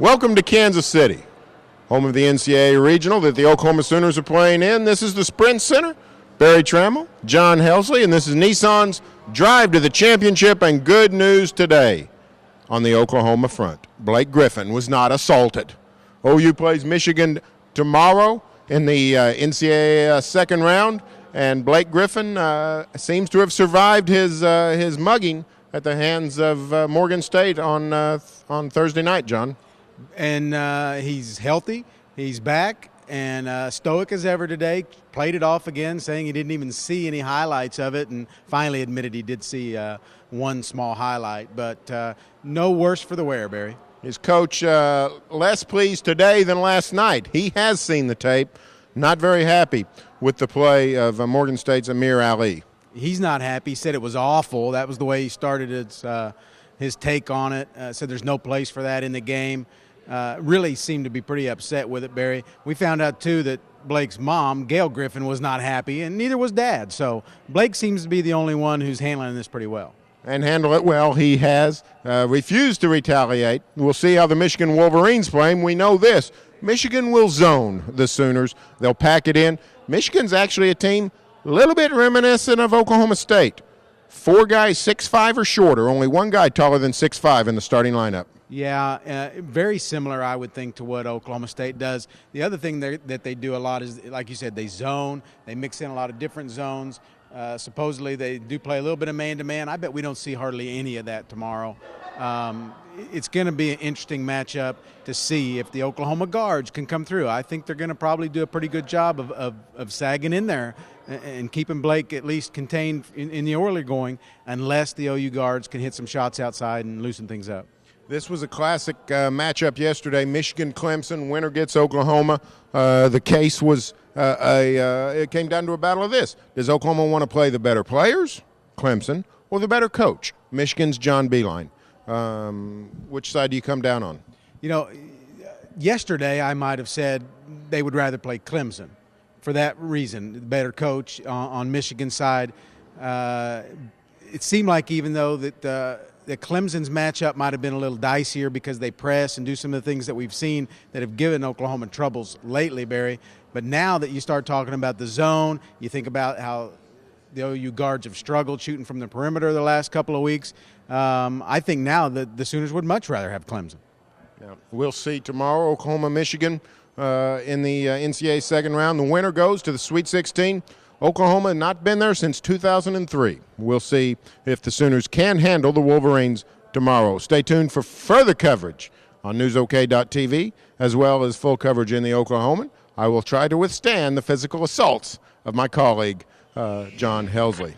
Welcome to Kansas City, home of the NCAA Regional that the Oklahoma Sooners are playing in. This is the Sprint Center. Barry Tramel, John Helsley, and this is Nissan's drive to the championship. And good news today on the Oklahoma front. Blake Griffin was not assaulted. OU plays Michigan tomorrow in the NCAA second round, and Blake Griffin seems to have survived his mugging at the hands of Morgan State on Thursday night, John. And he's healthy, he's back, and stoic as ever today. Played it off again, saying he didn't even see any highlights of it, and finally admitted he did see one small highlight. But no worse for the wear, Barry. His coach less pleased today than last night. He has seen the tape, not very happy with the play of Morgan State's Amir Ali. He's not happy. He said it was awful. That was the way he started his take on it. Said there's no place for that in the game. Really seemed to be pretty upset with it, Barry. We found out, too, that Blake's mom, Gail Griffin, was not happy, and neither was Dad. So Blake seems to be the only one who's handling this pretty well. And handle it well. He has refused to retaliate. We'll see how the Michigan Wolverines play. We know this. Michigan will zone the Sooners. They'll pack it in. Michigan's actually a team a little bit reminiscent of Oklahoma State. 4 guys 6'5" or shorter. Only 1 guy taller than 6'5" in the starting lineup. Yeah, very similar, I would think, to what Oklahoma State does. The other thing that they do a lot is, like you said, they zone. They mix in a lot of different zones. Supposedly they do play a little bit of man-to-man. I bet we don't see hardly any of that tomorrow. It's going to be an interesting matchup to see if the Oklahoma guards can come through. I think they're going to probably do a pretty good job of sagging in there and keeping Blake at least contained in the early going, unless the OU guards can hit some shots outside and loosen things up. This was a classic matchup yesterday. Michigan-Clemson, winner gets Oklahoma. The case was it came down to a battle of this. Does Oklahoma want to play the better players, Clemson, or the better coach, Michigan's John Beilein? Which side do you come down on? You know, yesterday I might have said they would rather play Clemson for that reason, the better coach on Michigan's side. It seemed like even though that the Clemson's matchup might have been a little dicier because they press and do some of the things that we've seen that have given Oklahoma troubles lately, Barry. But now that you start talking about the zone, you think about how the OU guards have struggled shooting from the perimeter the last couple of weeks. I think now that the Sooners would much rather have Clemson. Yeah, we'll see tomorrow, Oklahoma, Michigan in the NCAA second round. The winner goes to the Sweet 16. Oklahoma not been there since 2003. We'll see if the Sooners can handle the Wolverines tomorrow. Stay tuned for further coverage on newsok.tv, as well as full coverage in the Oklahoman. I will try to withstand the physical assaults of my colleague, John Helsley.